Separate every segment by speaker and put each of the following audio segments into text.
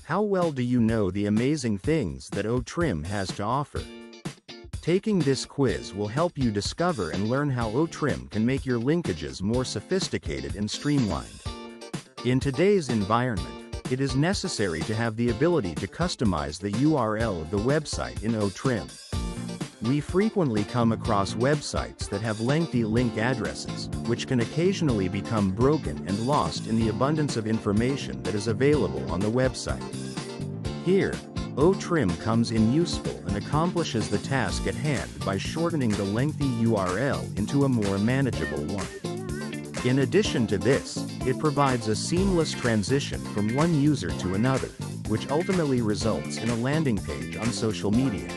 Speaker 1: How well do you know the amazing things that OTrim has to offer? Taking this quiz will help you discover and learn how OTrim can make your linkages more sophisticated and streamlined. In today's environment, it is necessary to have the ability to customize the URL of the website in OTrim. We frequently come across websites that have lengthy link addresses, which can occasionally become broken and lost in the abundance of information that is available on the website. Here, OTrim comes in useful and accomplishes the task at hand by shortening the lengthy URL into a more manageable one. In addition to this, it provides a seamless transition from one user to another, which ultimately results in a landing page on social media.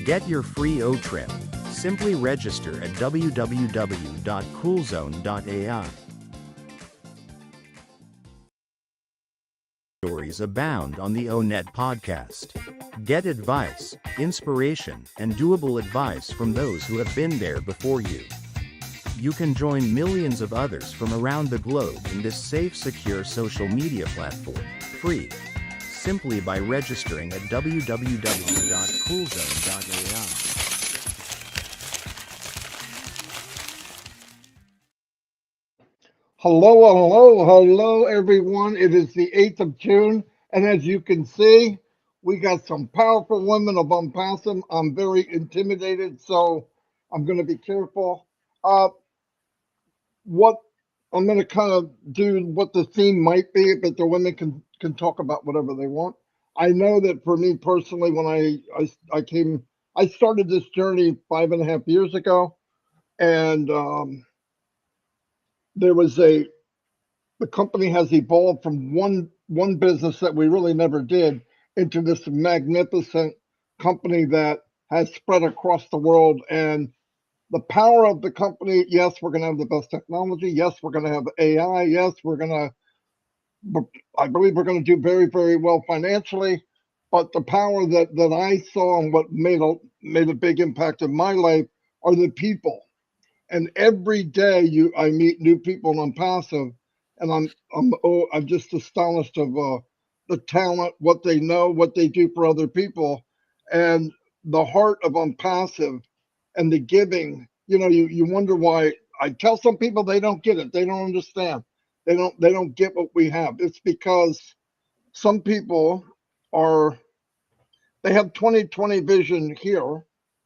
Speaker 1: Get your free OTrim. Simply register at www.coolzone.ai. Stories abound on the ONET podcast. Get advice, inspiration, and doable advice from those who have been there before you. You can join millions of others from around the globe in this safe, secure social media platform, free, simply by registering at www.coolzone.ai.
Speaker 2: Hello, everyone. It is the 8th of June, and as you can see, we got some powerful women of ONPASSIVE. I'm very intimidated, so I'm going to be careful. What I'm going to kind of do what the theme might be, but the women can talk about whatever they want. I know that for me personally, when I started this journey 5.5 years ago, and the company has evolved from one business that we really never did into this magnificent company that has spread across the world. And the power of the company, yes, we're going to have the best technology. Yes, we're going to have AI. Yes, I believe we're going to do very, very well financially. But the power that I saw and what made a big impact in my life are the people. And every day I meet new people on ONPASSIVE, and I'm just astonished of the talent, what they know, what they do for other people, and the heart of ONPASSIVE and the giving. You wonder why. I tell some people they don't get it, they don't understand, they don't get what we have. It's because some people they have 20/20 vision here,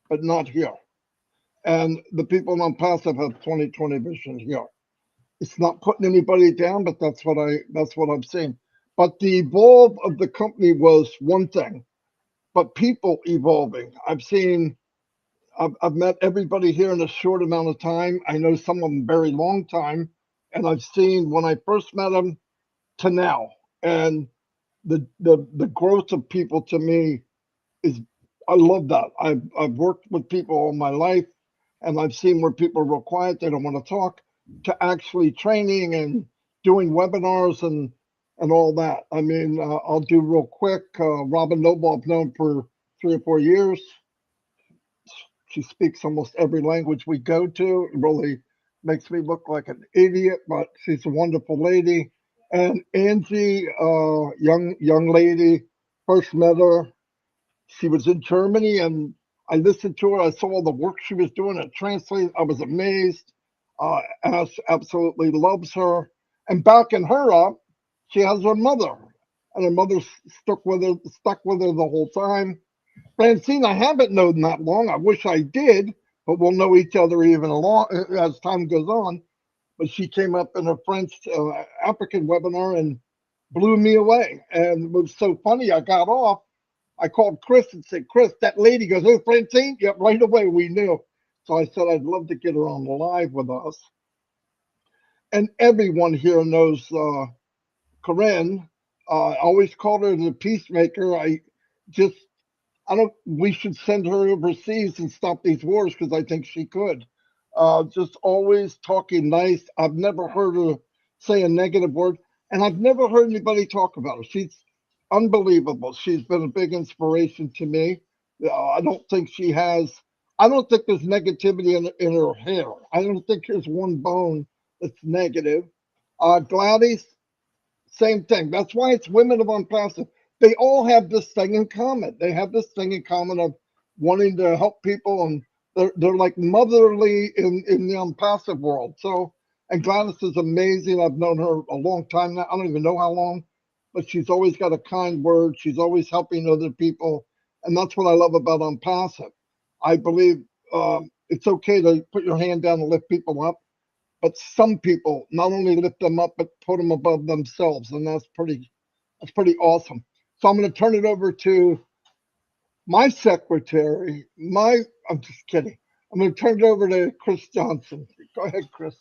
Speaker 2: but not here. And the people on ONPASSIVE have 20/20 vision here. It's not putting anybody down, but that's what I've seen. But the evolve of the company was one thing, but people evolving. I've met everybody here in a short amount of time. I know some of them very long time, and I've seen when I first met them to now, and the growth of people to me is, I love that. I've worked with people all my life, and I've seen where people are real quiet, they don't want to talk, to actually training and doing webinars and all that. I mean, I'll do real quick. Robin Noble, I've known for 3 or 4 years. She speaks almost every language we go to. It really makes me look like an idiot, but she's a wonderful lady. And Angie, young lady, first met her. She was in Germany, and I listened to her. I saw all the work she was doing at Translate. I was amazed. Ash absolutely loves her. And backing her up, she has her mother, and her mother stuck with her the whole time. Francine, I haven't known that long. I wish I did, but we'll know each other even as time goes on. But she came up in a French African webinar and blew me away. And it was so funny. I got off. I called Chris and said, Chris, that lady goes, oh, Francine? Yep, right away we knew. So I said, I'd love to get her on the live with us. And everyone here knows Corinne. I always called her the peacemaker. We should send her overseas and stop these wars, because I think she could. Just always talking nice. I've never heard her say a negative word, and I've never heard anybody talk about her. She's unbelievable. She's been a big inspiration to me. I don't think there's negativity in her hair. I don't think there's one bone that's negative. Gladys, same thing. That's why it's women of ONPASSIVE. they all have this thing in common. They have this thing in common of wanting to help people, and they're like motherly in the unpassive world. So, and Gladys is amazing. I've known her a long time now. I don't even know how long, but she's always got a kind word. She's always helping other people, and that's what I love about unpassive. I believe it's okay to put your hand down and lift people up, but some people not only lift them up but put them above themselves, and that's pretty awesome. So I'm going to turn it over to my secretary. I'm just kidding. I'm going to turn it over to Chris Johnson. Go ahead, Chris.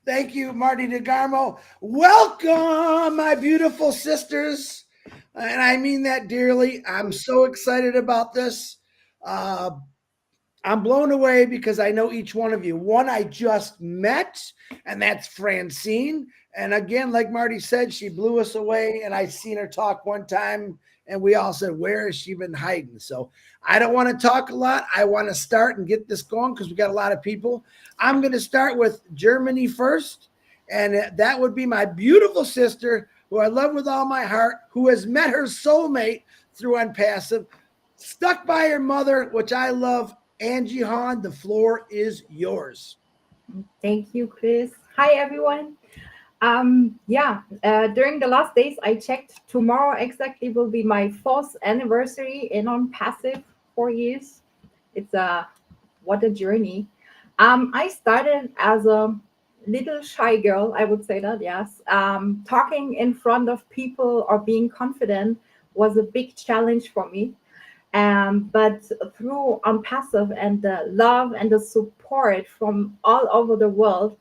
Speaker 3: Thank you, Marty DeGarmo. Welcome, my beautiful sisters. And I mean that dearly. I'm so excited about this. I'm blown away because I know each one of you. One I just met, and that's Francine. And again, like Marty said, she blew us away. And I seen her talk one time, and we all said, where has she been hiding? So I don't want to talk a lot. I want to start and get this going because we got a lot of people. I'm going to start with Germany first. And that would be my beautiful sister, who I love with all my heart, who has met her soulmate through Unpassive, stuck by her mother, which I love. Angie Hahn, the floor is yours.
Speaker 4: Thank you, Chris. Hi, everyone. During the last days, I checked. Tomorrow exactly will be my 4th anniversary in ONPASSIVE, 4 years. It's what a journey. I started as a little shy girl, I would say that, yes. Talking in front of people or being confident was a big challenge for me. But through Unpassive and the love and the support from all over the world,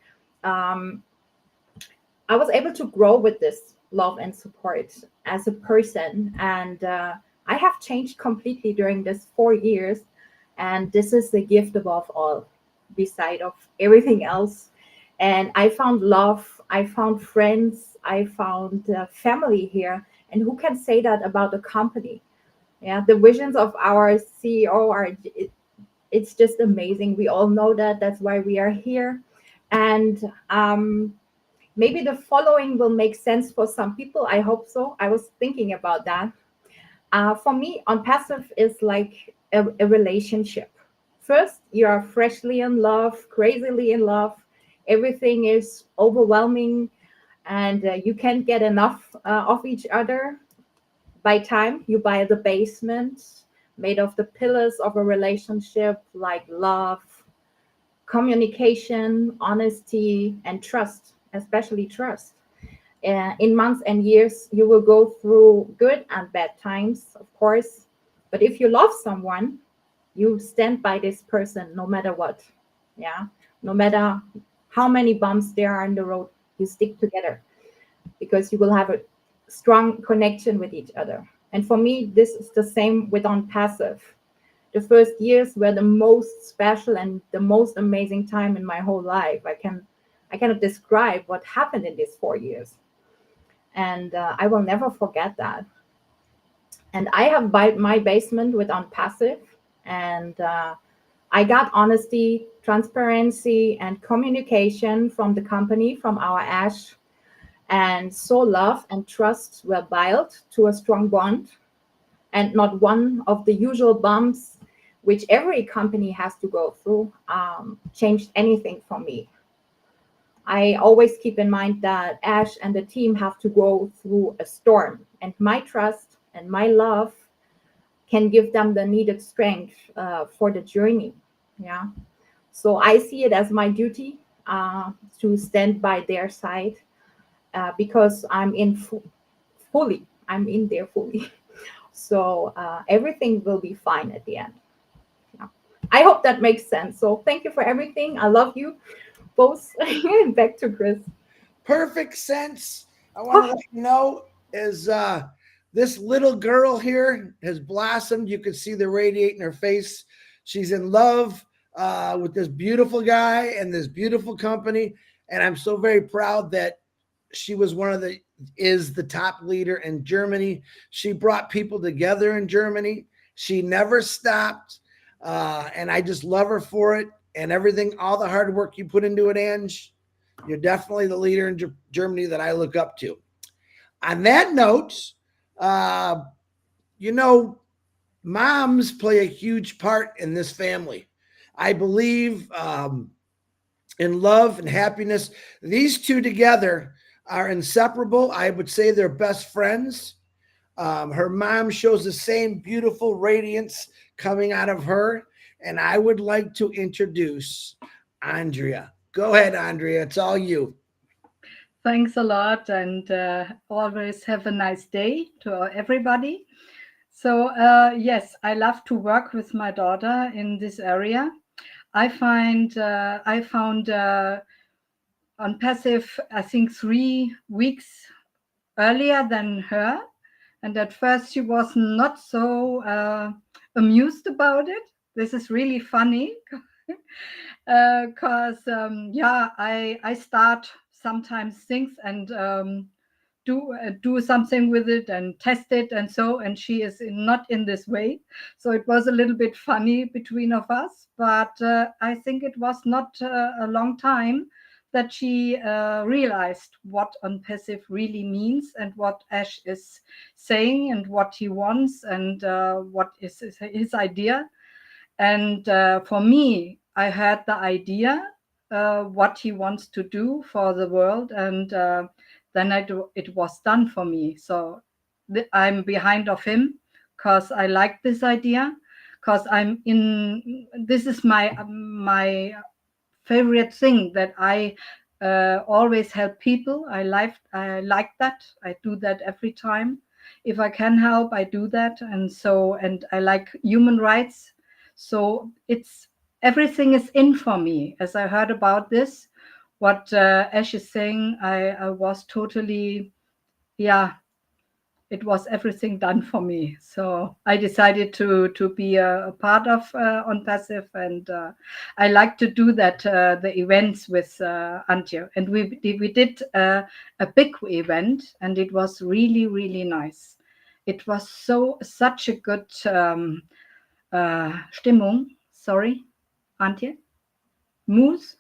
Speaker 4: I was able to grow with this love and support as a person. And I have changed completely during this 4 years. And this is the gift above all, beside of everything else. And I found love, I found friends, I found family here. And who can say that about a company? Yeah, the visions of our CEO it's just amazing. We all know that. That's why we are here. And maybe the following will make sense for some people. I hope so. I was thinking about that. For me, Unpassive is like a relationship. First, you are freshly in love, crazily in love. Everything is overwhelming, and you can't get enough of each other. By time, you buy the basement made of the pillars of a relationship, like love, communication, honesty, and trust, especially trust. In months and years, you will go through good and bad times, of course. But if you love someone, you stand by this person no matter what. Yeah, no matter how many bumps there are in the road, you stick together because you will have a strong connection with each other. And for me, this is the same with Unpassive. The first years were the most special and the most amazing time in my whole life. I cannot describe what happened in these 4 years. And I will never forget that. And I have my basement with Unpassive, and I got honesty, transparency, and communication from the company, from our Ash. And so love and trust were built to a strong bond, and not one of the usual bumps which every company has to go through changed anything for me. I always keep in mind that Ash and the team have to go through a storm, and my trust and my love can give them the needed strength for the journey. Yeah. So I see it as my duty to stand by their side. Because I'm fully. I'm in there fully. So everything will be fine at the end. Yeah. I hope that makes sense. So thank you for everything. I love you both. Back to Chris.
Speaker 3: Perfect sense. I want to let you know is this little girl here has blossomed. You can see the radiate in her face. She's in love with this beautiful guy and this beautiful company. And I'm so very proud that she was is the top leader in Germany. She brought people together in Germany. She never stopped. And I just love her for it and everything, all the hard work you put into it, Ange. You're definitely the leader in Germany that I look up to. On that note, You know, moms play a huge part in this family. I believe in love and happiness. These two together are inseparable. I would say they're best friends. Her mom shows the same beautiful radiance coming out of her. And I would like to introduce Andrea. Go ahead, Andrea. It's all you.
Speaker 5: Thanks a lot, and always have a nice day to everybody. So yes, I love to work with my daughter in this area. I found on passive, I think 3 weeks earlier than her, and at first she was not so amused about it. This is really funny because yeah, I start sometimes things and do something with it and test it and so, and she is not in this way. So it was a little bit funny between of us, but I think it was not a long time that she realized what ONPASSIVE really means and what Ash is saying and what he wants and what is his idea. And for me, I had the idea what he wants to do for the world, and then it was done for me. So I'm behind of him because I like this idea, because this is my favorite thing, that I always help people. I like that. I do that every time. If I can help, I do that. And I like human rights. So everything is in for me. As I heard about this, what Ash is saying, I was totally, yeah, it was everything done for me. So I decided to be a part of ONPASSIVE, and I like to do that, the events with Antje. And we did a big event, and it was really, really nice. It was such a good Stimmung. Sorry, Antje? Moose?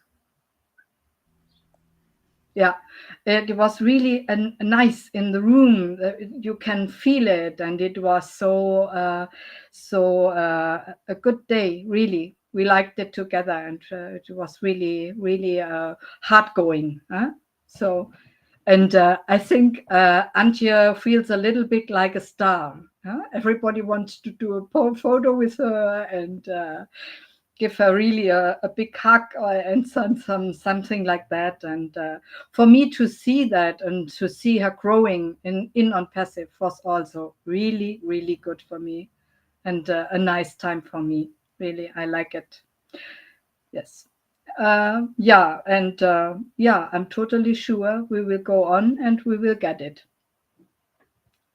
Speaker 5: Yeah, it was really nice in the room. You can feel it, and it was so a good day. Really, we liked it together, and it was really, really hard going. Huh? So, and I think Antje feels a little bit like a star. Huh? Everybody wants to do a photo with her and give her really a big hug and something like that. And for me to see that and to see her growing in ONPASSIVE was also really, really good for me, and a nice time for me. Really, I like it. Yes. Yeah, and yeah, I'm totally sure we will go on and we will get it.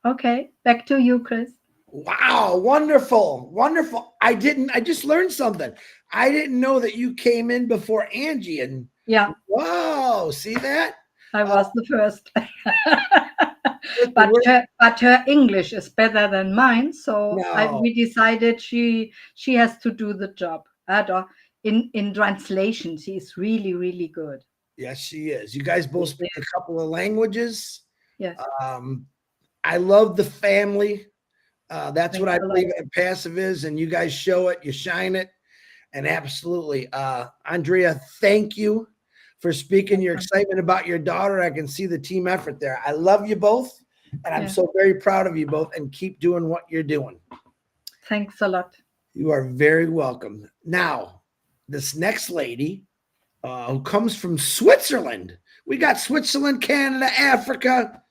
Speaker 5: Okay, back to you, Chris.
Speaker 3: Wow, wonderful, wonderful. I just learned something. I didn't know that you came in before Angie, and
Speaker 5: yeah.
Speaker 3: Wow, see that?
Speaker 5: I was the first. but her English is better than mine, so we decided she has to do the job. In translation, she is really, really good.
Speaker 3: Yes, she is. You guys both speak a couple of languages.
Speaker 5: Yes.
Speaker 3: I love the family. That's what I believe ONPASSIVE is, and you guys show it, you shine it, and absolutely. Andrea, thank you for speaking your excitement about your daughter. I can see the team effort there. I love you both, and I'm so very proud of you both, and keep doing what you're doing.
Speaker 5: Thanks a lot.
Speaker 3: You are very welcome. Now, this next lady who comes from Switzerland. We got Switzerland, Canada, Africa,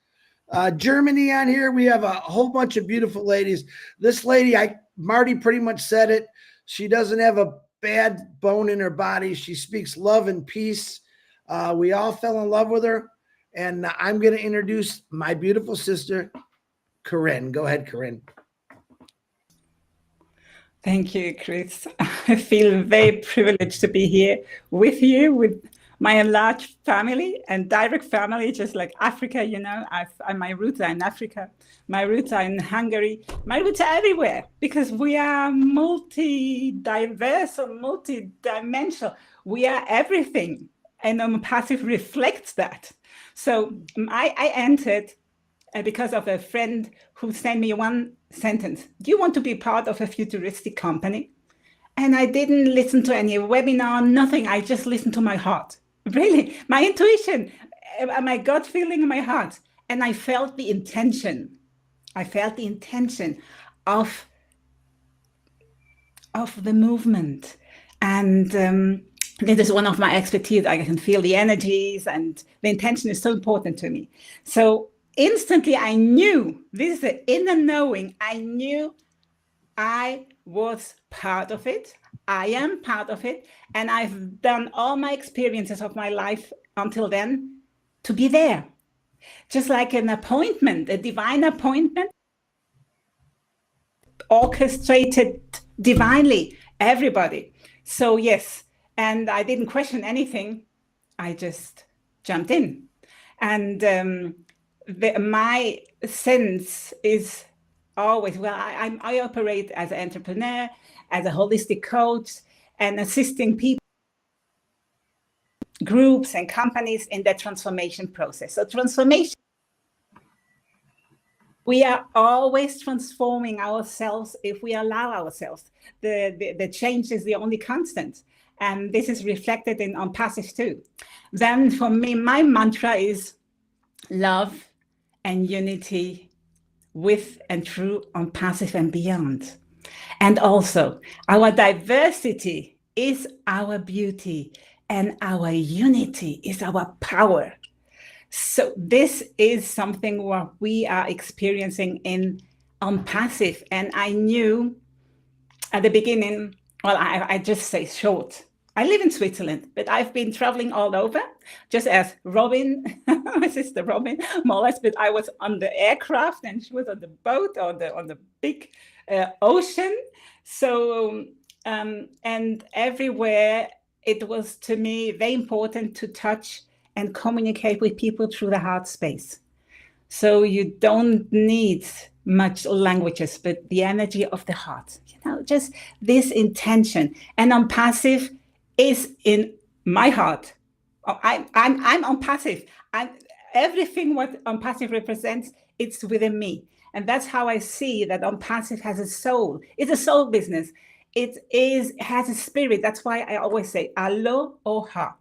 Speaker 3: Germany on here. We have a whole bunch of beautiful ladies. This lady, Marty pretty much said it. She doesn't have a bad bone in her body. She speaks love and peace. We all fell in love with her. And I'm going to introduce my beautiful sister, Corinne. Go ahead, Corinne.
Speaker 6: Thank you, Chris. I feel very privileged to be here with you, with my enlarged family and direct family, just like Africa. You know, my roots are in Africa. My roots are in Hungary. My roots are everywhere because we are multi-diverse or multi-dimensional. We are everything, and ONPASSIVE reflects that. So I entered because of a friend who sent me one sentence. Do you want to be part of a futuristic company? And I didn't listen to any webinar, nothing. I just listened to my heart. Really, my intuition, my gut feeling in my heart. And I felt the intention. I felt the intention of the movement. And this is one of my expertise. I can feel the energies, and the intention is so important to me. So instantly I knew, this is the inner knowing, I knew I was part of it. I am part of it. And I've done all my experiences of my life until then to be there. Just like an appointment, a divine appointment, orchestrated divinely, everybody. So yes, and I didn't question anything. I just jumped in. And my sense is always, well, I operate as an entrepreneur, as a holistic coach, and assisting people, groups and companies in their transformation process. So transformation, we are always transforming ourselves if we allow ourselves. The change is the only constant. And this is reflected in ONPASSIVE too. Then for me, my mantra is love and unity with and through ONPASSIVE and beyond. And also, our diversity is our beauty, and our unity is our power. So this is something what we are experiencing in ONPASSIVE. And I knew at the beginning, well, I just say short. I live in Switzerland, but I've been traveling all over, just as Robin, my sister Robin, more or less, but I was on the aircraft and she was on the boat or on the big ocean. So, and everywhere it was to me very important to touch and communicate with people through the heart space. So you don't need much languages, but the energy of the heart, just this intention. And ONPASSIVE is in my heart. I'm ONPASSIVE. Everything what ONPASSIVE represents, it's within me. And that's how I see that ONPASSIVE has a soul. It's a soul business. It has a spirit. That's why I always say aloha.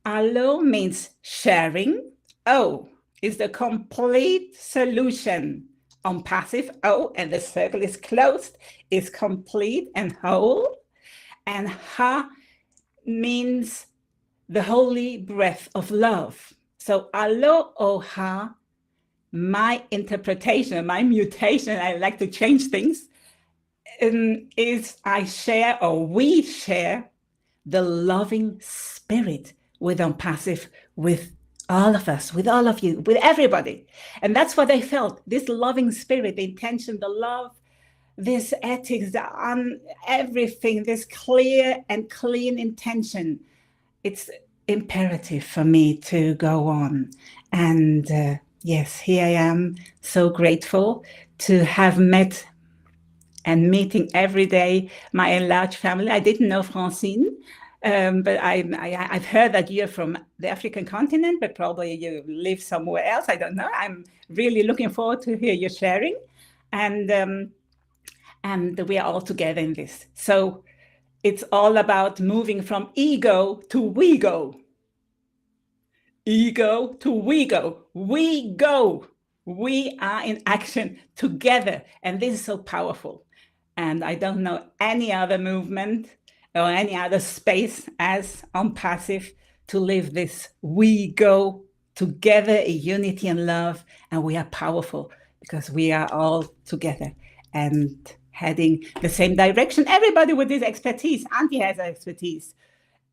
Speaker 6: Alo means sharing. O is the complete solution. ONPASSIVE, O, and the circle is closed, is complete and whole. And ha means the holy breath of love. So aloha, my interpretation, my mutation, I like to change things, is I share, or we share, the loving spirit with ONPASSIVE, with all of us, with all of you, with everybody. And that's what I felt, this loving spirit, the intention, the love, this ethics, on everything, this clear and clean intention. It's imperative for me to go on. And yes, here I am, so grateful to have met and meeting every day my enlarged family. I didn't know Francine, but I've heard that you're from the African continent, but probably you live somewhere else. I don't know. I'm really looking forward to hear your sharing. And we are all together in this. So it's all about moving from ego to we go. Ego to we go. We go. We are in action together. And this is so powerful. And I don't know any other movement or any other space as ONPASSIVE to live this. We go together in unity and love, and we are powerful because we are all together and heading the same direction. Everybody with this expertise. Auntie has expertise.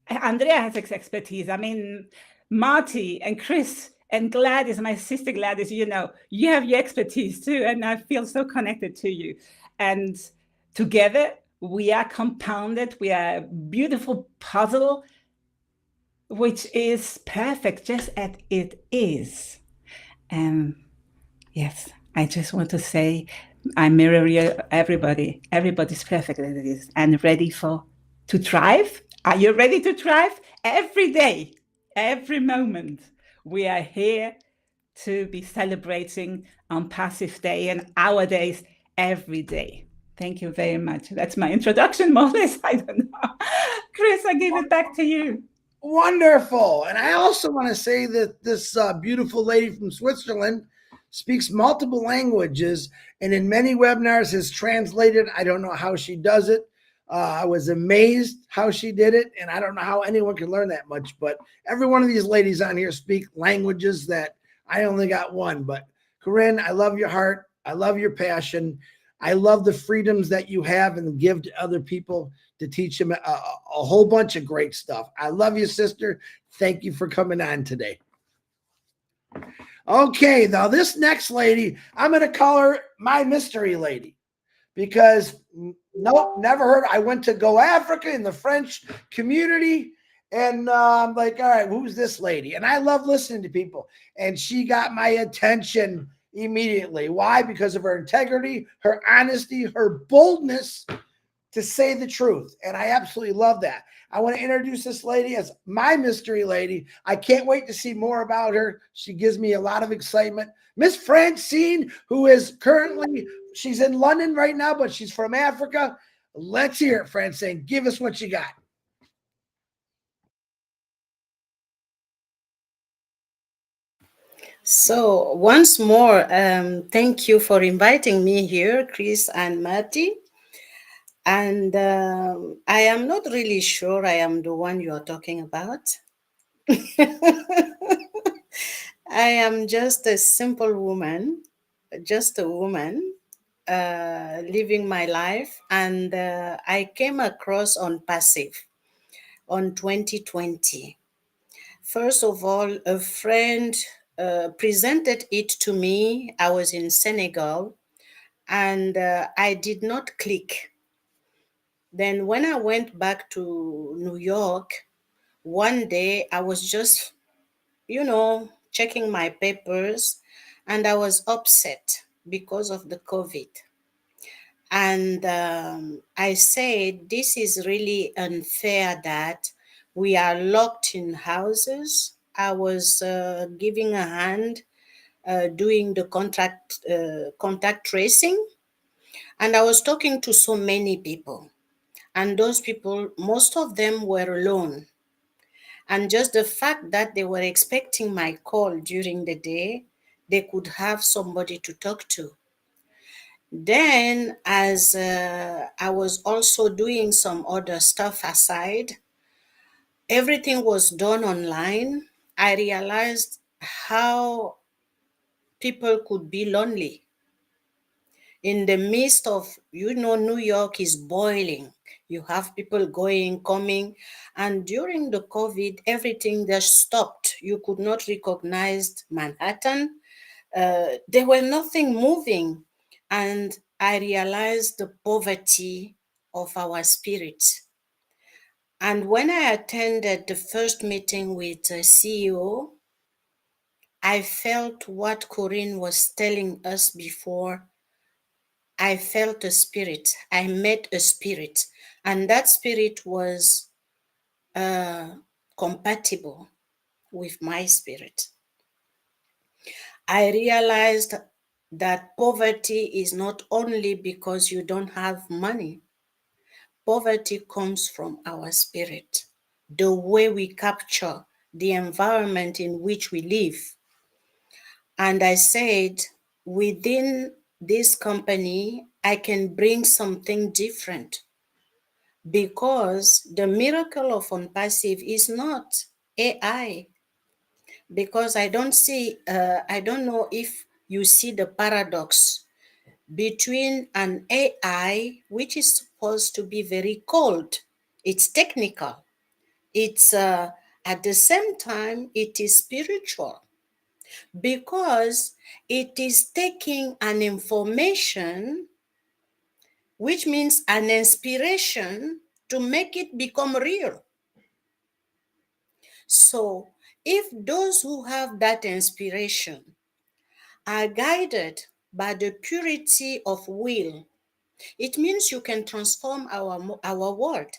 Speaker 6: Andrea has expertise. I mean, Marty and Chris and Gladys, my sister Gladys, you have your expertise too. And I feel so connected to you. And together, we are compounded. We are a beautiful puzzle, which is perfect just as it is. And yes, I just want to say, I mirror everybody. Everybody's perfect as it is and ready to thrive. Are you ready to thrive? Every day, every moment, we are here to be celebrating Passive Day and our days every day. Thank you very much. That's my introduction, Mollis. I don't know. Chris, I give it back to you.
Speaker 3: Wonderful. And I also want to say that this beautiful lady from Switzerland speaks multiple languages and in many webinars has translated. I don't know how she does it. I was amazed how she did it. And I don't know how anyone can learn that much. But every one of these ladies on here speak languages that I only got one. But Corinne, I love your heart. I love your passion. I love the freedoms that you have and give to other people to teach them a whole bunch of great stuff. I love you, sister. Thank you for coming on today. Okay, now this next lady, I'm going to call her my mystery lady because nope, never heard. I went to Go Africa in the French community and I'm like, all right, who's this lady? And I love listening to people. And she got my attention immediately. Why? Because of her integrity, her honesty, her boldness to say the truth. And I absolutely love that. I want to introduce this lady as my mystery lady. I can't wait to see more about her. She gives me a lot of excitement. Miss Francine, who is currently, she's in London right now, but she's from Africa. Let's hear it, Francine. Give us what you got.
Speaker 7: So once more, thank you for inviting me here, Chris and Marty. And I am not really sure I am the one you are talking about. I am just a simple woman, just a woman living my life. And I came across ONPASSIVE on 2020. First of all, a friend presented it to me. I was in Senegal and I did not click. Then when I went back to New York, one day I was just, checking my papers and I was upset because of the COVID. And I said, this is really unfair that we are locked in houses. I was giving a hand doing the contact tracing. And I was talking to so many people. And those people, most of them were alone. And just the fact that they were expecting my call during the day, they could have somebody to talk to. Then, as I was also doing some other stuff aside, everything was done online. I realized how people could be lonely. In the midst of, New York is boiling. You have people going, coming. And during the COVID, everything just stopped. You could not recognize Manhattan. There were nothing moving. And I realized the poverty of our spirits. And when I attended the first meeting with the CEO, I felt what Corinne was telling us before. I felt a spirit. I met a spirit. And that spirit was compatible with my spirit. I realized that poverty is not only because you don't have money. Poverty comes from our spirit, the way we capture the environment in which we live. And I said, within this company, I can bring something different because the miracle of ONPASSIVE is not AI. Because I don't know if you see the paradox between an AI, which is supposed to be very cold. It's technical. It's at the same time, it is spiritual because it is taking an information, which means an inspiration to make it become real. So if those who have that inspiration are guided by the purity of will, it means you can transform our world.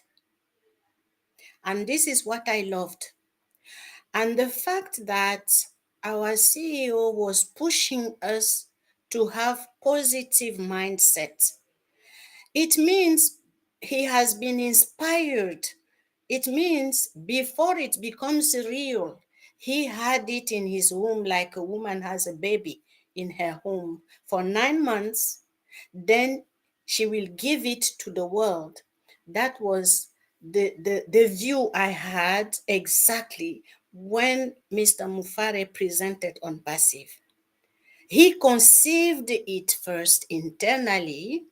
Speaker 7: And this is what I loved. And the fact that our CEO was pushing us to have positive mindset. It means he has been inspired. It means before it becomes real, he had it in his womb like a woman has a baby in her womb for 9 months. Then she will give it to the world. That was the view I had exactly when Mr. Mufare presented on passive. He conceived it first internally.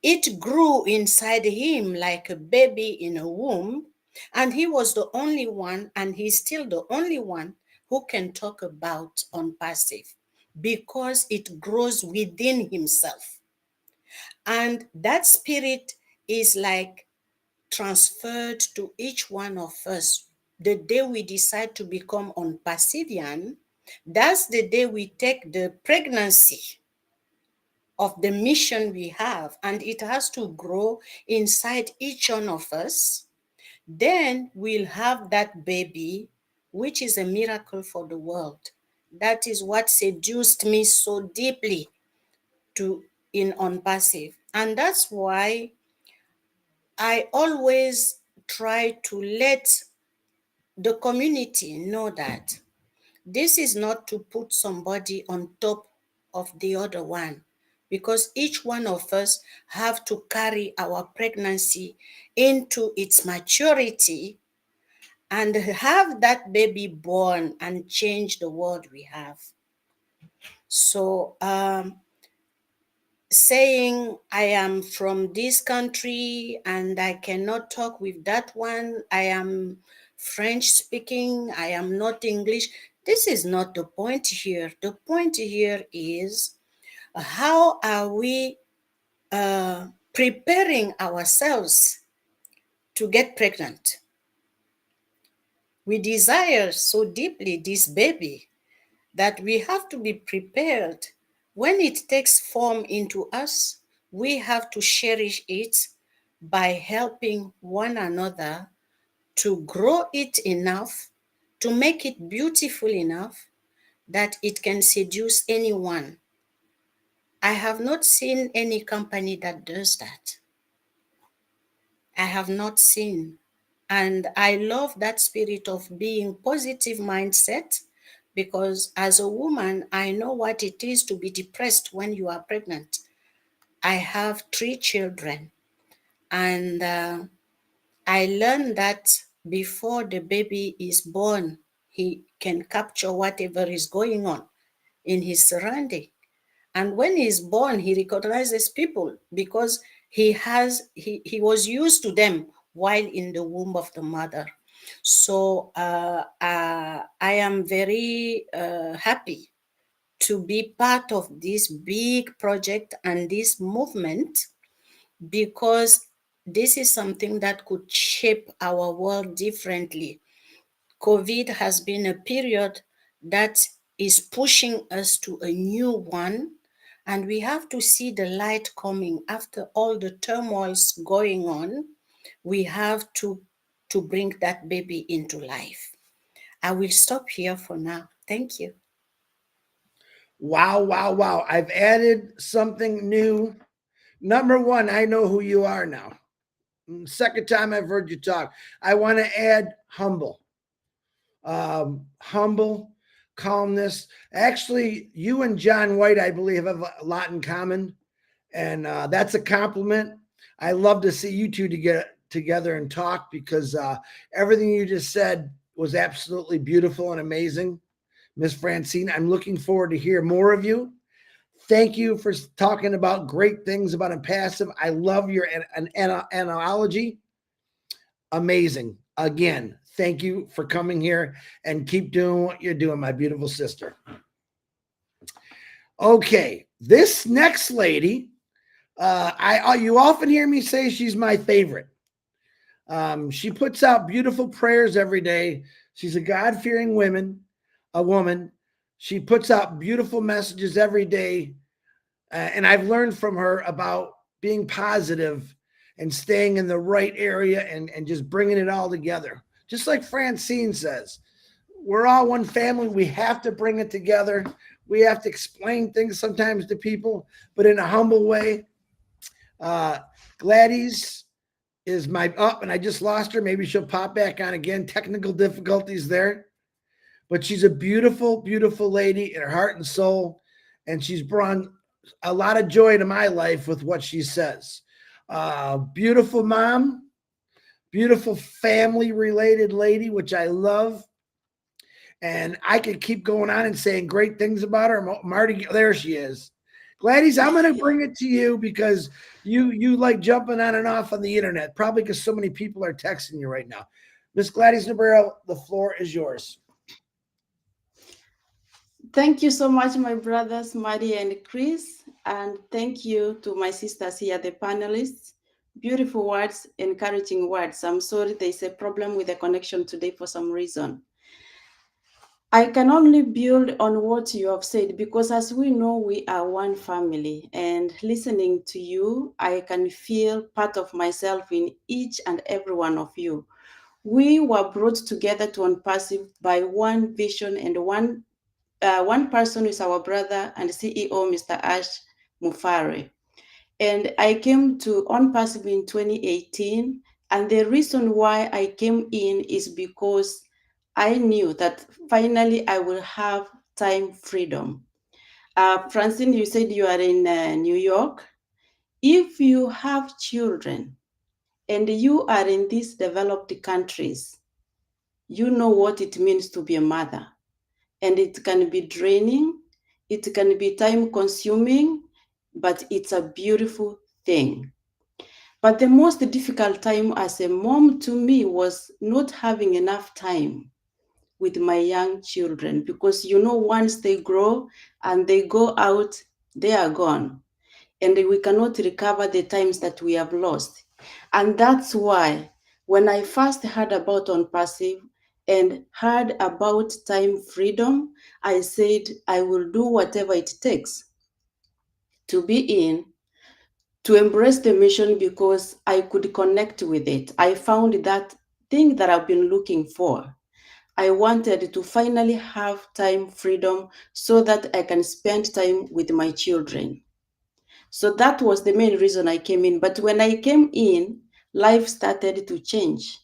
Speaker 7: It grew inside him like a baby in a womb, and he was the only one, and he's still the only one who can talk about on passive because it grows within himself. And that spirit is like transferred to each one of us. The day we decide to become on Passivian, that's the day we take the pregnancy of the mission we have, and it has to grow inside each one of us. Then we'll have that baby, which is a miracle for the world. That is what seduced me so deeply in on passive. And that's why I always try to let the community know that this is not to put somebody on top of the other one, because each one of us have to carry our pregnancy into its maturity and have that baby born and change the world we have. So saying I am from this country and I cannot talk with that one, I am French speaking, I am not English, this is not the point here. The point here is how are we preparing ourselves to get pregnant? We desire so deeply this baby that we have to be prepared. When it takes form into us, we have to cherish it by helping one another to grow it enough, to make it beautiful enough that it can seduce anyone. I have not seen any company that does that. I have not seen. And I love that spirit of being positive mindset, because as a woman, I know what it is to be depressed when you are pregnant. I have 3 children, and I learned that before the baby is born, he can capture whatever is going on in his surrounding. And when he's born, he recognizes people because he was used to them while in the womb of the mother. So I am very happy to be part of this big project and this movement, because this is something that could shape our world differently. COVID has been a period that is pushing us to a new one, and we have to see the light coming after all the turmoils going on. We have to bring that baby into life. I will stop here for now. Thank you.
Speaker 3: Wow, wow, wow. I've added something new. Number one, I know who you are now. Second time I've heard you talk. I want to add humble. Humble, calmness. Actually, you and John White, I believe, have a lot in common. And that's a compliment. I love to see you two to get together and talk, because everything you just said was absolutely beautiful and amazing. Miss Francine, I'm looking forward to hear more of you. Thank you for talking about great things about ONPASSIVE. I love your analogy. Amazing. Again, thank you for coming here, and keep doing what you're doing, my beautiful sister. Okay, this next lady, you often hear me say she's my favorite. She puts out beautiful prayers every day. She's a God-fearing woman. She puts out beautiful messages every day. And I've learned from her about being positive and staying in the right area and just bringing it all together. Just like Francine says, we're all one family. We have to bring it together. We have to explain things sometimes to people, but in a humble way. Gladys is my and I just lost her. Maybe she'll pop back on again. Technical difficulties there, but she's a beautiful, beautiful lady in her heart and soul, and she's brought a lot of joy to my life with what she says. Beautiful mom, beautiful family-related lady, which I love. And I could keep going on and saying great things about her. Marty, there she is. Gladys, I'm going to bring it to you because you like jumping on and off on the internet, probably because so many people are texting you right now. Miss Gladys Navarro, the floor is yours.
Speaker 8: Thank you so much, my brothers, Marty and Chris. And thank you to my sisters here, the panelists. Beautiful words, encouraging words. I'm sorry there's a problem with the connection today for some reason. I can only build on what you have said because as we know, we are one family, and listening to you, I can feel part of myself in each and every one of you. We were brought together to ONPASSIVE by one vision, and one person is our brother and CEO, Mr. Ash Mufareh. And I came to ONPASSIVE in 2018, and the reason why I came in is because I knew that finally I will have time freedom. Francine, you said you are in New York. If you have children and you are in these developed countries, you know what it means to be a mother. And it can be draining, it can be time consuming, but it's a beautiful thing. But the most difficult time as a mom to me was not having enough time with my young children, because once they grow and they go out, they are gone, and we cannot recover the times that we have lost. And that's why when I first heard about ONPASSIVE and heard about time freedom, I said I will do whatever it takes to be in, to embrace the mission, because I could connect with it. I found that thing that I've been looking for. I wanted to finally have time freedom so that I can spend time with my children. So that was the main reason I came in. But when I came in, life started to change.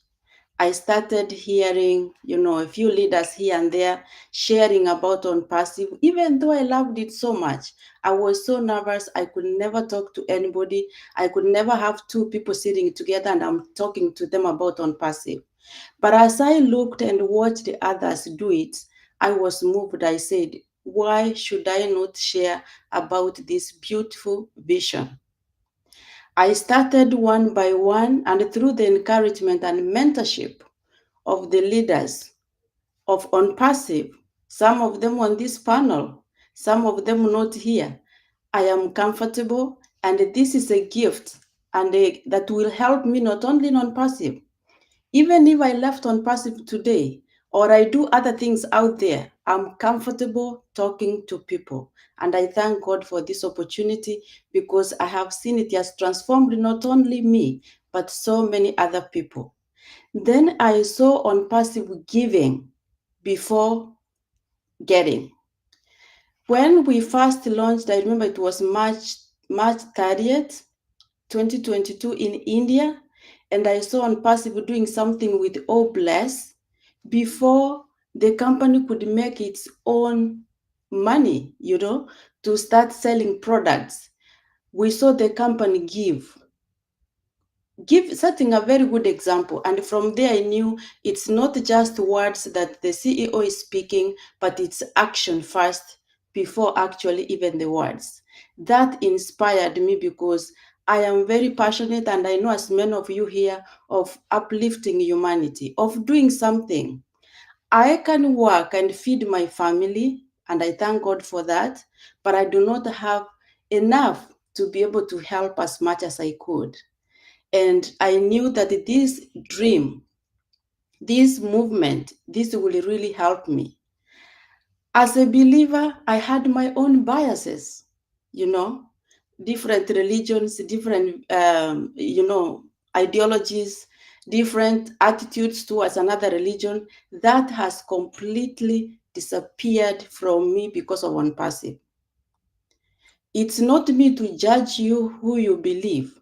Speaker 8: I started hearing, a few leaders here and there sharing about ONPASSIVE. Even though I loved it so much, I was so nervous. I could never talk to anybody. I could never have two people sitting together and I'm talking to them about ONPASSIVE. But as I looked and watched the others do it, I was moved. I said, why should I not share about this beautiful vision? I started one by one, and through the encouragement and mentorship of the leaders of ONPASSIVE, some of them on this panel, some of them not here, I am comfortable, and this is a gift, and that will help me not only in ONPASSIVE. Even if I left ONPASSIVE today, or I do other things out there, I'm comfortable talking to people. And I thank God for this opportunity, because I have seen it has transformed not only me, but so many other people. Then I saw ONPASSIVE giving before getting. When we first launched, I remember it was March 30th, 2022 in India. And I saw ONPASSIVE doing something with O Bless before the company could make its own money, to start selling products. We saw the company give, setting a very good example. And from there, I knew it's not just words that the CEO is speaking, but it's action first before actually even the words. That inspired me, because I am very passionate, and I know as many of you here, of uplifting humanity, of doing something. I can work and feed my family, and I thank God for that, but I do not have enough to be able to help as much as I could. And I knew that this dream, this movement, this will really help me. As a believer, I had my own biases, different religions, different, ideologies, different attitudes towards another religion, that has completely disappeared from me because of ONPASSIVE. It's not me to judge you who you believe,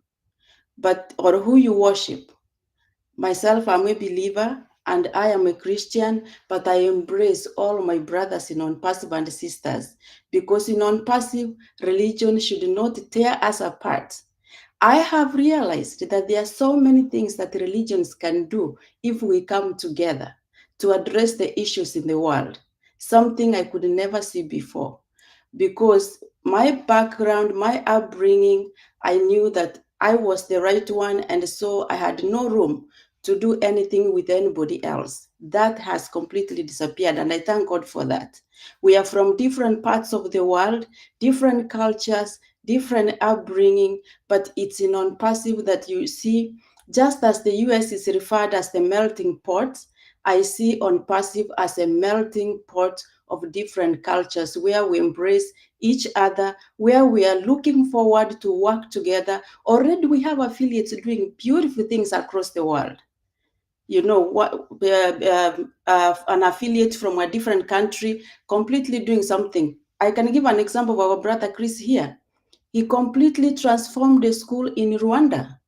Speaker 8: but or who you worship. Myself, I'm a believer and I am a Christian, but I embrace all my brothers in ONPASSIVE and sisters, because in ONPASSIVE, religion should not tear us apart. I have realized that there are so many things that religions can do if we come together to address the issues in the world, something I could never see before. Because my background, my upbringing, I knew that I was the right one, and so I had no room to do anything with anybody else. That has completely disappeared, and I thank God for that. We are from different parts of the world, different cultures, different upbringing, but it's in ONPASSIVE that you see, just as the US is referred as the melting pot, I see ONPASSIVE as a melting pot of different cultures where we embrace each other, where we are looking forward to work together. Already we have affiliates doing beautiful things across the world. You know, what an affiliate from a different country completely doing something. I can give an example of our brother Chris here. He completely transformed the school in Rwanda.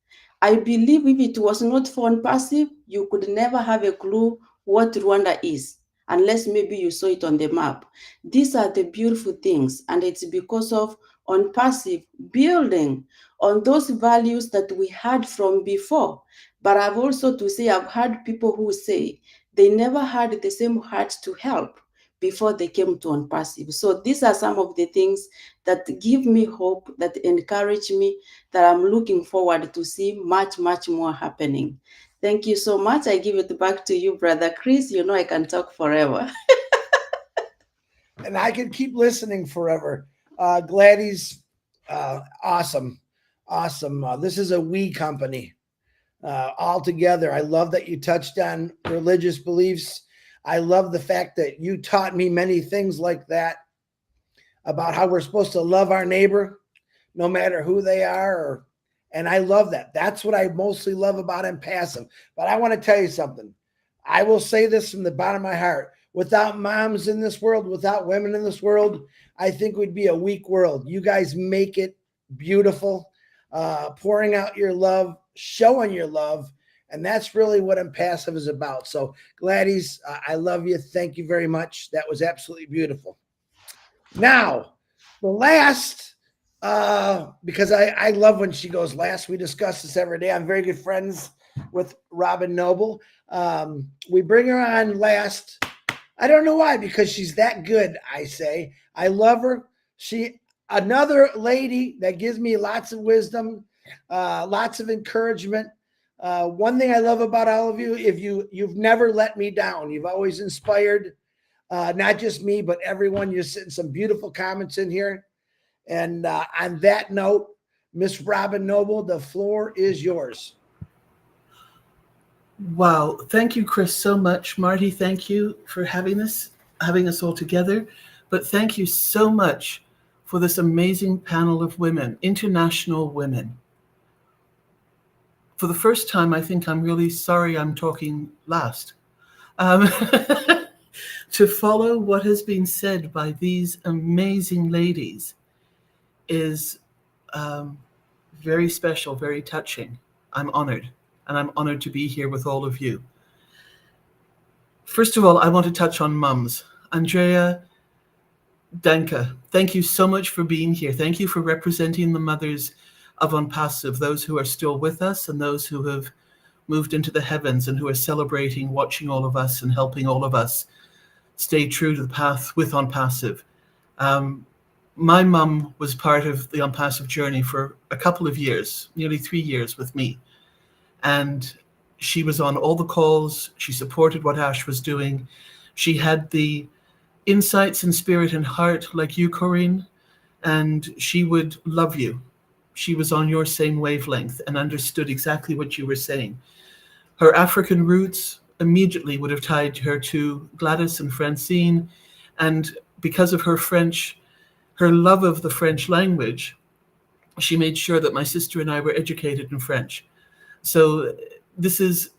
Speaker 8: I believe if it was not for ONPASSIVE, you could never have a clue what Rwanda is, unless maybe you saw it on the map. These are the beautiful things, and it's because of ONPASSIVE building on those values that we had from before. But I've also to say, I've heard people who say they never had the same heart to help before they came to ONPASSIVE. So these are some of the things that give me hope, that encourage me, that I'm looking forward to see much, much more happening. Thank you so much. I give it back to you, Brother Chris. You know I can talk forever.
Speaker 3: And I could keep listening forever. Gladys, awesome. Awesome. This is a we company all together. I love that you touched on religious beliefs. I love the fact that you taught me many things like that about how we're supposed to love our neighbor, no matter who they are. And I love that. That's what I mostly love about ONPASSIVE. But I want to tell you something. I will say this from the bottom of my heart. Without moms in this world, without women in this world, I think we'd be a weak world. You guys make it beautiful, pouring out your love, showing your love. And that's really what ONPASSIVE is about. So Gladys, I love you. Thank you very much. That was absolutely beautiful. Now, the last, because I love when she goes last. We discuss this every day. I'm very good friends with Robin Noble. We bring her on last. I don't know why, because she's that good, I say. I love her. Another lady that gives me lots of wisdom, lots of encouragement. One thing I love about all of you, you've never let me down. You've always inspired, not just me, but everyone. You're sitting some beautiful comments in here. And on that note, Miss Robin Noble, the floor is yours.
Speaker 9: Wow. Thank you, Chris, so much. Marty, thank you for having us all together. But thank you so much for this amazing panel of women, international women. For the first time, I think I'm really sorry I'm talking last. To follow what has been said by these amazing ladies is very special, very touching. I'm honored, and I'm honored to be here with all of you. First of all, I want to touch on mums. Andrea, Danka, thank you so much for being here. Thank you for representing the mothers of ONPASSIVE, those who are still with us and those who have moved into the heavens and who are celebrating, watching all of us and helping all of us stay true to the path with ONPASSIVE. My mum was part of the ONPASSIVE journey for a couple of years, nearly 3 years with me. And she was on all the calls. She supported what Ash was doing. She had the insights and spirit and heart like you, Corinne, and she would love you. She was on your same wavelength and understood exactly what you were saying. Her African roots immediately would have tied her to Gladys and Francine. And because of her French, her love of the French language, she made sure that my sister and I were educated in French. So this is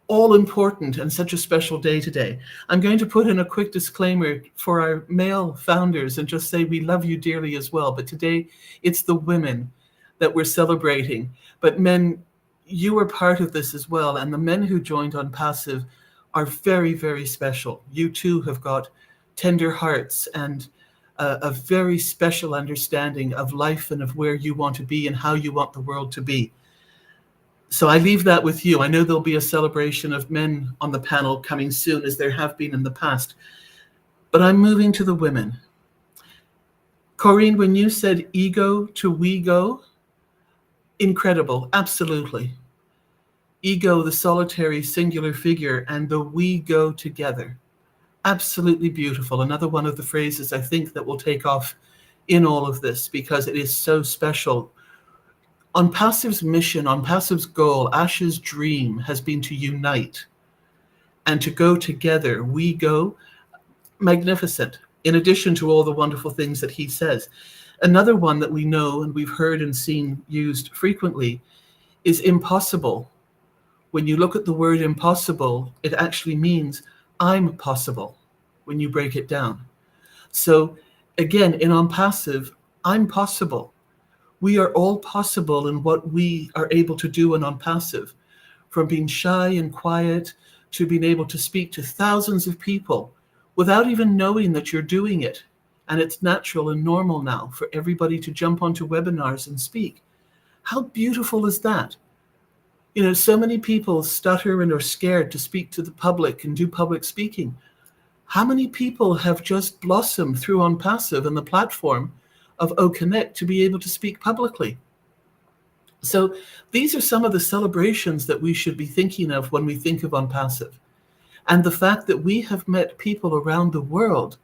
Speaker 9: all important and such a special day today. I'm going to put in a quick disclaimer for our male founders and just say we love you dearly as well. But today it's the women that we're celebrating. But men, you are part of this as well. And the men who joined ONPASSIVE are very, very special. You too have got tender hearts and a very special understanding of life and of where you want to be and how you want the world to be. So I leave that with you. I know there'll be a celebration of men on the panel coming soon, as there have been in the past. But I'm moving to the women. Corinne, when you said ego to we go, incredible, absolutely. Ego, the solitary singular figure, and the we go together. Absolutely beautiful. Another one of the phrases I think that will take off in all of this because it is so special. ONPASSIVE's mission, ONPASSIVE's goal, Ash's dream has been to unite and to go together. We go, magnificent, in addition to all the wonderful things that he says. Another one that we know and we've heard and seen used frequently is impossible. When you look at the word impossible, it actually means I'm possible when you break it down. So again, in ONPASSIVE, I'm possible. We are all possible in what we are able to do in ONPASSIVE, from being shy and quiet to being able to speak to thousands of people without even knowing that you're doing it. And it's natural and normal now for everybody to jump onto webinars and speak. How beautiful is that? You know, so many people stutter and are scared to speak to the public and do public speaking. How many people have just blossomed through ONPASSIVE and the platform of OConnect to be able to speak publicly? So these are some of the celebrations that we should be thinking of when we think of ONPASSIVE. And the fact that we have met people around the world,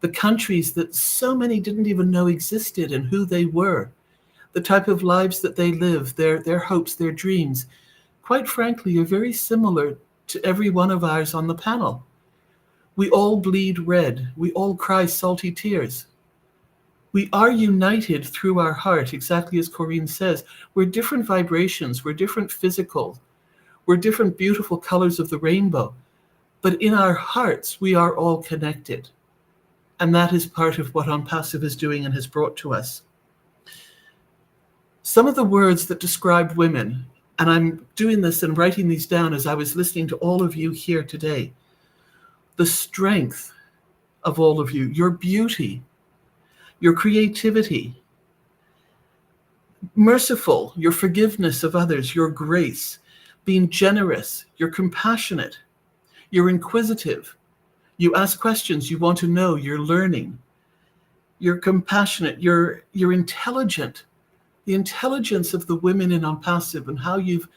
Speaker 9: the countries that so many didn't even know existed and who they were, the type of lives that they live, their hopes, their dreams, quite frankly, are very similar to every one of ours on the panel. We all bleed red. We all cry salty tears. We are united through our heart, exactly as Corinne says. We're different vibrations. We're different physical. We're different beautiful colors of the rainbow. But in our hearts, we are all connected. And that is part of what ONPASSIVE is doing and has brought to us. Some of the words that describe women, and I'm doing this and writing these down as I was listening to all of you here today, the strength of all of you, your beauty, your creativity, merciful, your forgiveness of others, your grace, being generous, you're compassionate, you're inquisitive, you ask questions, you want to know, you're learning, you're compassionate, you're intelligent. The intelligence of the women in ONPASSIVE and how you've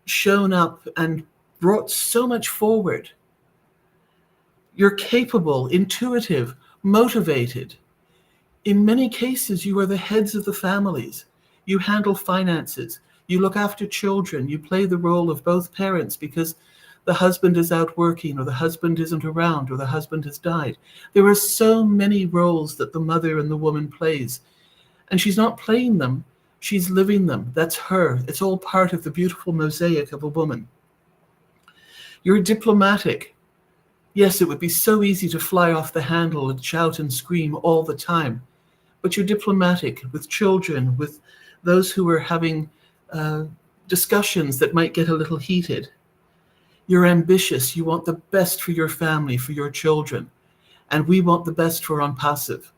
Speaker 9: shown up and brought so much forward. You're capable, intuitive, motivated. In many cases, you are the heads of the families. You handle finances. You look after children. You play the role of both parents because the husband is out working or the husband isn't around or the husband has died. There are so many roles that the mother and the woman plays. And she's not playing them. She's living them. That's her. It's all part of the beautiful mosaic of a woman. You're diplomatic. Yes, it would be so easy to fly off the handle and shout and scream all the time. But you're diplomatic with children, with those who are having discussions that might get a little heated. You're ambitious. You want the best for your family, for your children. And we want the best for ONPASSIVE.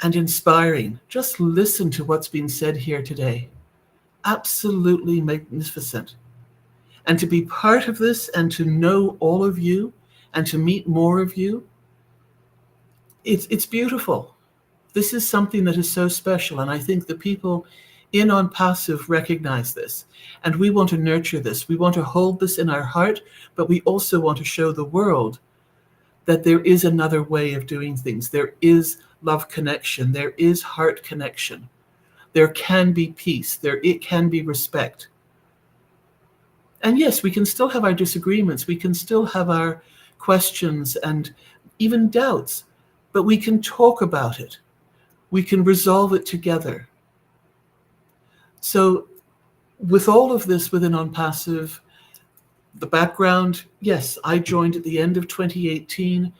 Speaker 9: And inspiring. Just listen to what's been said here today. Absolutely magnificent. And to be part of this and to know all of you and to meet more of you, it's beautiful. This is something that is so special. And I think the people in ONPASSIVE recognize this. And we want to nurture this. We want to hold this in our heart, but we also want to show the world that there is another way of doing things. There is love connection. There is heart connection. There can be peace. It can be respect. And yes, we can still have our disagreements. We can still have our questions and even doubts, but we can talk about it. We can resolve it together. So with all of this within ONPASSIVE, The background, yes, I joined at the end of 2018.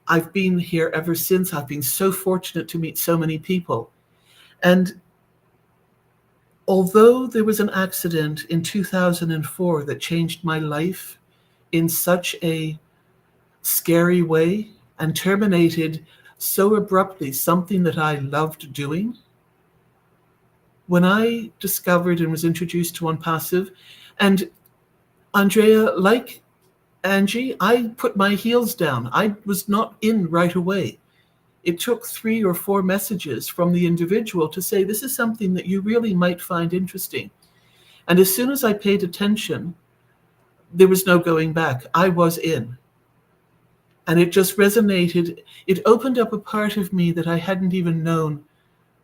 Speaker 9: I've been here ever since. I've been so fortunate to meet so many people. And although there was an accident in 2004 that changed my life in such a scary way and terminated so abruptly something that I loved doing, when I discovered and was introduced to ONPASSIVE, and Andrea, like Angie, I put my heels down. I was not in right away. It took 3 or 4 messages from the individual to say, this is something that you really might find interesting. And as soon as I paid attention, there was no going back. I was in. And it just resonated. It opened up a part of me that I hadn't even known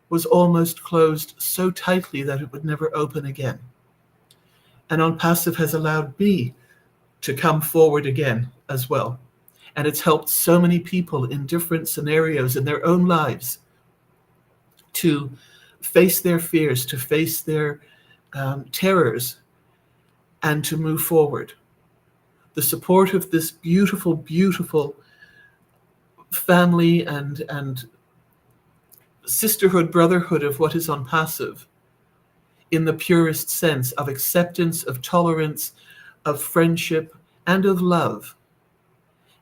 Speaker 9: was almost closed so tightly that it would never open again. And ONPASSIVE has allowed me to come forward again as well. And it's helped so many people in different scenarios in their own lives to face their fears, to face their terrors, and to move forward. The support of this beautiful, beautiful family and sisterhood, brotherhood of what is ONPASSIVE, in the purest sense of acceptance, of tolerance, of friendship, and of love,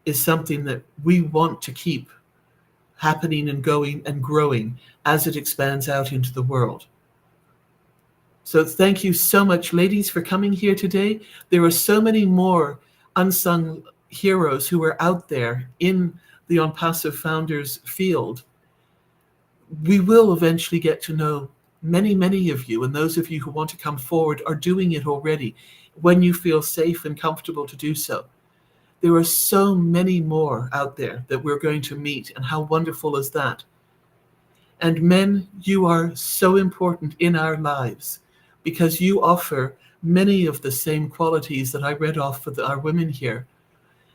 Speaker 9: is something that we want to keep happening and going and growing as it expands out into the world. So thank you so much, ladies, for coming here today. There are so many more unsung heroes who are out there in the ONPASSIVE founders field. We will eventually get to know many, many of you, and those of you who want to come forward are doing it already when you feel safe and comfortable to do so. There are so many more out there that we're going to meet, and how wonderful is that? And men, you are so important in our lives because you offer many of the same qualities that I read off for our women here.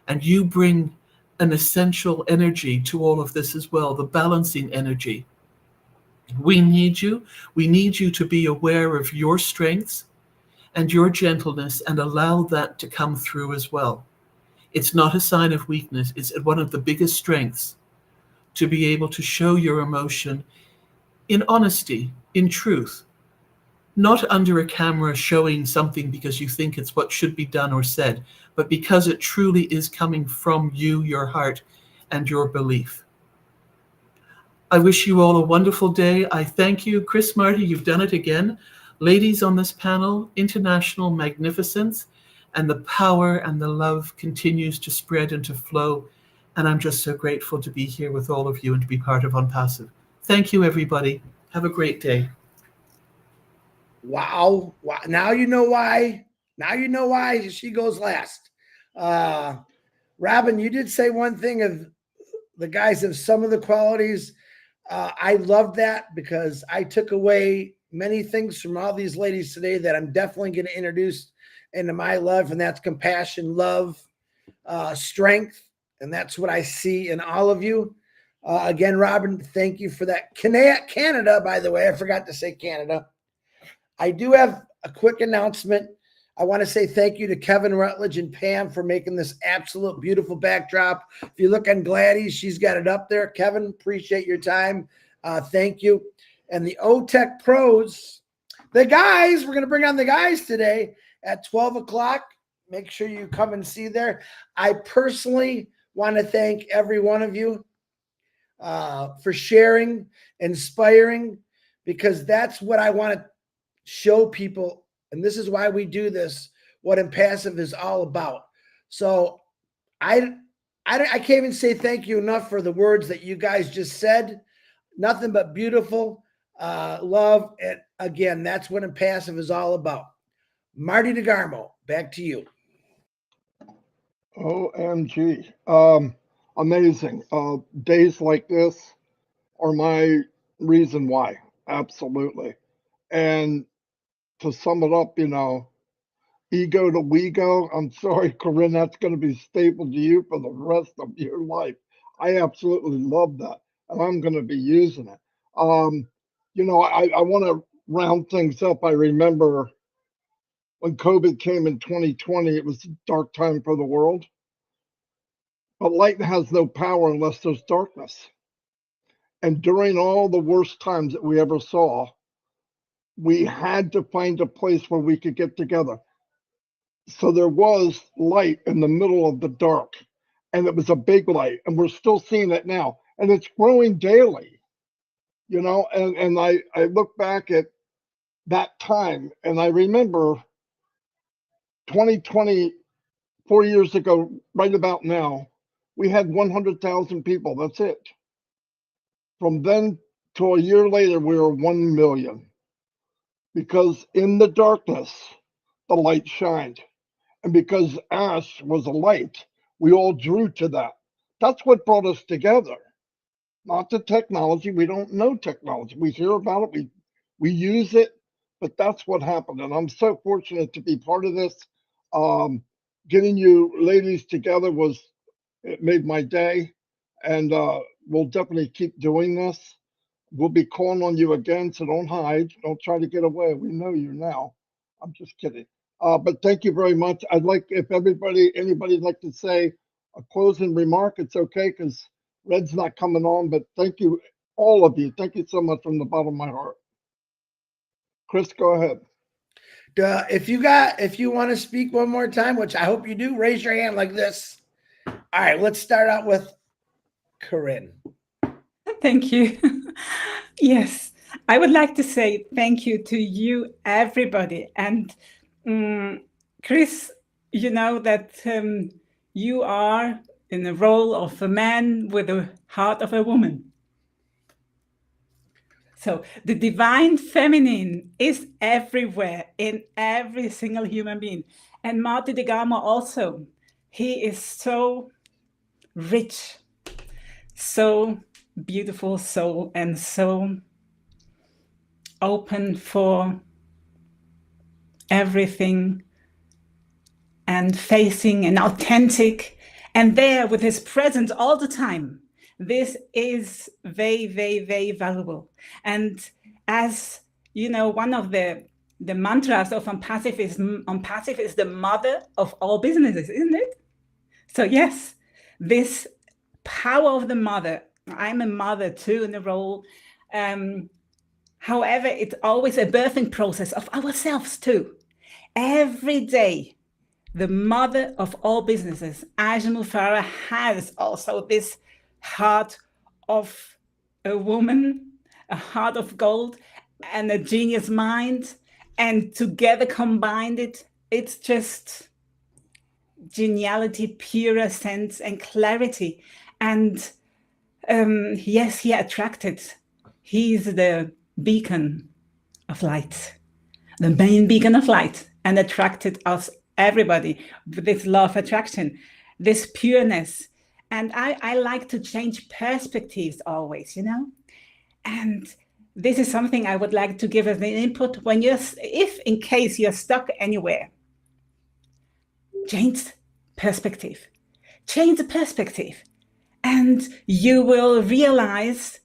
Speaker 9: And you bring an essential energy to all of this as well, the balancing energy. We need you. We need you to be aware of your strengths and your gentleness and allow that to come through as well. It's not a sign of weakness. It's one of the biggest strengths, to be able to show your emotion in honesty, in truth, not under a camera showing something because you think it's what should be done or said, but because it truly is coming from you, your heart, and your belief. I wish you all a wonderful day. I thank you. Chris, Marty, you've done it again. Ladies on this panel, international magnificence, and the power and the love continues to spread and to flow. And I'm just so grateful to be here with all of you and to be part of ONPASSIVE. Thank you, everybody. Have a great day.
Speaker 3: Wow. Wow. Now you know why. Now you know why she goes last. Robin, you did say one thing of the guys have some of the qualities. I love that because I took away many things from all these ladies today that I'm definitely going to introduce into my life, and that's compassion, love, strength, and that's what I see in all of you. Again, Robin, thank you for that. Canada, by the way, I forgot to say Canada. I do have a quick announcement. I want to say thank you to Kevin Rutledge and Pam for making this absolute beautiful backdrop. If you look on Gladys, she's got it up there. Kevin, appreciate your time. Thank you. And the OTech pros, the guys, we're going to bring on the guys today at 12 o'clock. Make sure you come and see there. I personally want to thank every one of you for sharing, inspiring, because that's what I want to show people. And this is why we do this, what ONPASSIVE is all about. So I can't even say thank you enough for the words that you guys just said. Nothing but beautiful love. And again, that's what ONPASSIVE is all about. Marty DeGarmo, back to you.
Speaker 2: OMG. Amazing. Days like this are my reason why. Absolutely. And to sum it up, ego to we go. I'm sorry, Corinne, that's going to be staple to you for the rest of your life. I absolutely love that, and I'm going to be using it. I want to round things up. I remember when COVID came in 2020, it was a dark time for the world. But light has no power unless there's darkness. And during all the worst times that we ever saw, we had to find a place where we could get together. So there was light in the middle of the dark, and it was a big light, and we're still seeing it now, and it's growing daily, you know. And I look back at that time, and I remember 2020, 4 years ago, right about now, we had 100,000 people. That's it. From then to a year later, we were 1 million. Because in the darkness, the light shined. And because ash was a light, we all drew to that. That's what brought us together. Not the technology. We don't know technology. We hear about it. We use it. But that's what happened. And I'm so fortunate to be part of this. Getting you ladies together it made my day. And we'll definitely keep doing this. We'll be calling on you again, so don't hide. Don't try to get away. We know you now. I'm just kidding. But thank you very much. I'd like, if anybody'd like to say a closing remark, it's okay, because Red's not coming on. But thank you, all of you. Thank you so much from the bottom of my heart. Chris, go ahead.
Speaker 3: If you want to speak one more time, which I hope you do, raise your hand like this. All right, let's start out with Corinne.
Speaker 6: Thank you. Yes, I would like to say thank you to you, everybody. And Chris, you know that you are in the role of a man with the heart of a woman. So the divine feminine is everywhere in every single human being. And Marty de Gama also, he is so rich, so beautiful soul, and so open for everything and facing and authentic, and there with his presence all the time. This is very, very, very valuable. And as you know, one of the mantras of ONPASSIVE is the mother of all businesses, isn't it? So yes, this power of the mother. I'm a mother too in the role. However, it's always a birthing process of ourselves too. Every day, the mother of all businesses, ASH MUFAREH, has also this heart of a woman, a heart of gold, and a genius mind. And together combined, it's just geniality, pure sense, and clarity. And yes, he attracted. He's the beacon of light, the main beacon of light, and attracted us, everybody, with this law of attraction, this pureness. And I like to change perspectives always, you know. And this is something I would like to give as an input when if in case you're stuck anywhere, change perspective, change the perspective. And you will realize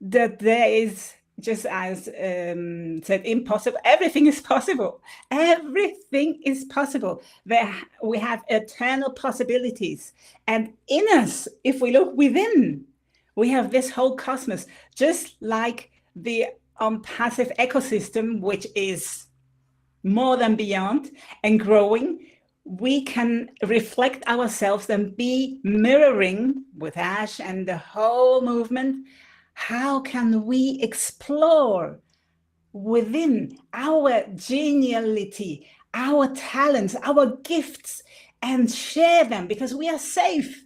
Speaker 6: that there is, just as said, impossible. Everything is possible. Everything is possible. We have eternal possibilities. And in us, if we look within, we have this whole cosmos, just like the ONPASSIVE ecosystem, which is more than beyond and growing. We can reflect ourselves and be mirroring with ASH and the whole movement. How can we explore within our geniality, our talents, our gifts, and share them? Because we are safe.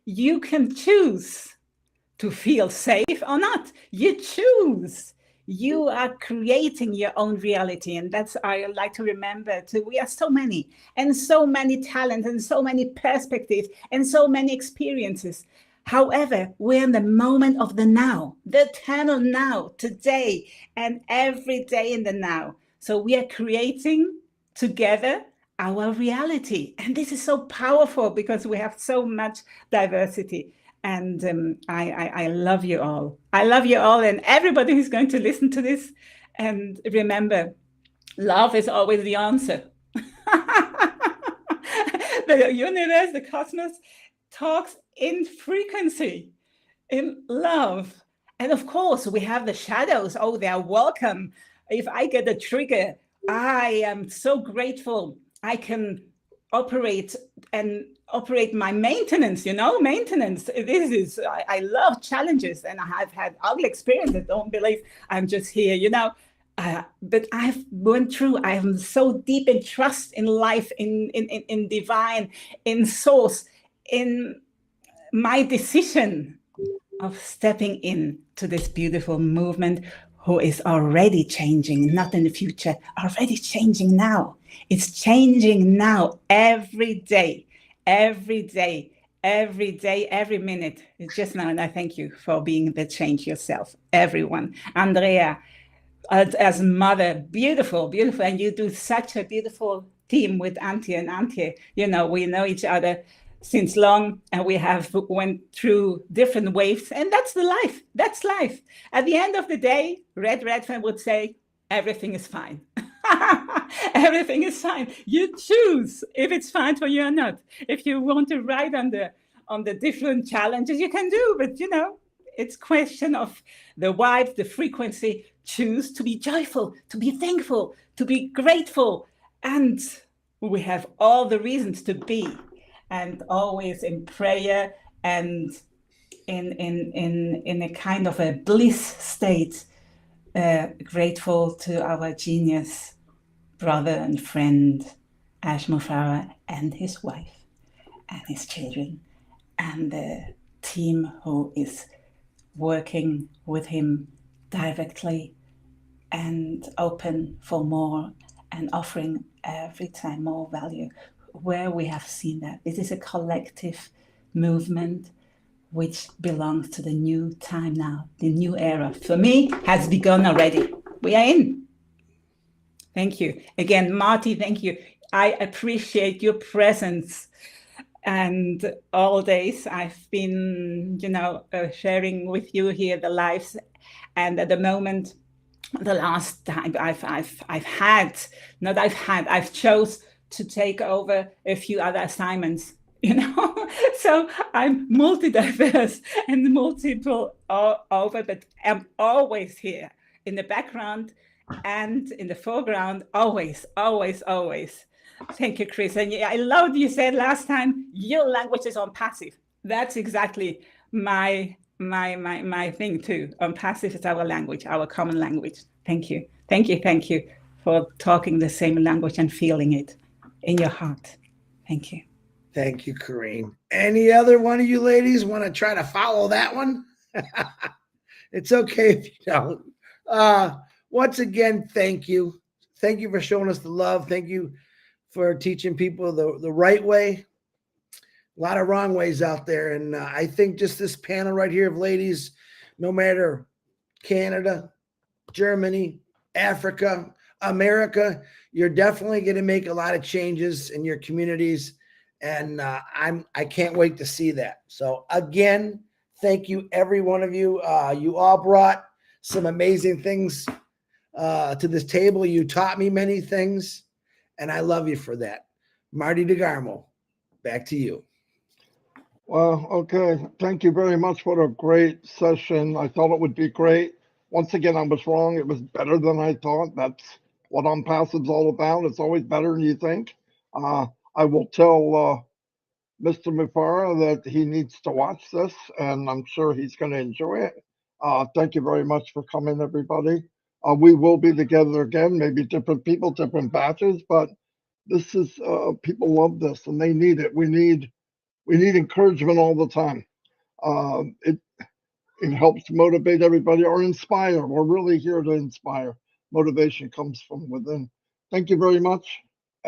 Speaker 6: You can choose to feel safe or not. You choose. You are creating your own reality. And that's, I like to remember too. We are so many, and so many talents, and so many perspectives, and so many experiences. However, we're in the moment of the now, the eternal now, today, and every day in the now. So we are creating together our reality. And this is so powerful because we have so much diversity. And I love you all. I love you all, and everybody who's going to listen to this. And remember, Love is always the answer. The universe, the cosmos talks in frequency, in love. And of course, we have the shadows. Oh, they are welcome. If I get a trigger, I am so grateful. I can operate my maintenance, maintenance. I love challenges, and I have had ugly experiences. Don't believe I'm just here, but I've went through, I am so deep in trust in life, in divine, in source, in my decision of stepping in to this beautiful movement who is already changing, not in the future, already changing now. It's changing now, every day, every minute. It's just now, and I thank you for being the change yourself, everyone. Andrea, as a mother, beautiful, and you do such a beautiful team with Antje and Antje. We know each other since long, and we have went through different waves, and that's life. At the end of the day, Redfern would say, everything is fine. Everything is fine. You choose if it's fine for you or not. If you want to ride on the different challenges, you can do, but it's question of the vibe, the frequency. Choose to be joyful, to be thankful, to be grateful, and we have all the reasons to be, and always in prayer and in a kind of a bliss state, grateful to our genius brother and friend Ash Mufareh and his wife and his children, and the team who is working with him directly and open for more and offering every time more value. Where we have seen that this is a collective movement which belongs to the new time now. The new era, for me, has begun already. We are in. Thank you. Again, Marty, thank you. I appreciate your presence. And all days I've been, sharing with you here the lives. And at the moment, the last time I've chose to take over a few other assignments, so I'm multi-diverse and multiple all over, but I'm always here in the background and in the foreground, always. Thank you, Chris. And I loved you said last time, your language is ONPASSIVE. That's exactly my thing too. ONPASSIVE is our language, our common language. Thank you for talking the same language and feeling it in your heart. Thank you.
Speaker 3: Thank you, Corrine. Any other one of you ladies want to try to follow that one? It's okay if you don't. Once again, thank you. Thank you for showing us the love. Thank you for teaching people the right way. A lot of wrong ways out there. And I think just this panel right here of ladies, no matter Canada, Germany, Africa, America, you're definitely going to make a lot of changes in your communities. And I can't wait to see that. So again, thank you, every one of you. You all brought some amazing things to this table. You taught me many things, and I love you for that. Marty DeGarmo, back to you.
Speaker 2: Well, okay. Thank you very much for a great session. I thought it would be great. Once again, I was wrong. It was better than I thought. That's what ONPASSIVE is all about. It's always better than you think. I will tell Mr. Mufareh that he needs to watch this, and I'm sure he's going to enjoy it. Thank you very much for coming, everybody. We will be together again, maybe different people, different batches, but this is, people love this and they need it. We need encouragement all the time. It helps motivate everybody or inspire. We're really here to inspire. Motivation comes from within. Thank you very much.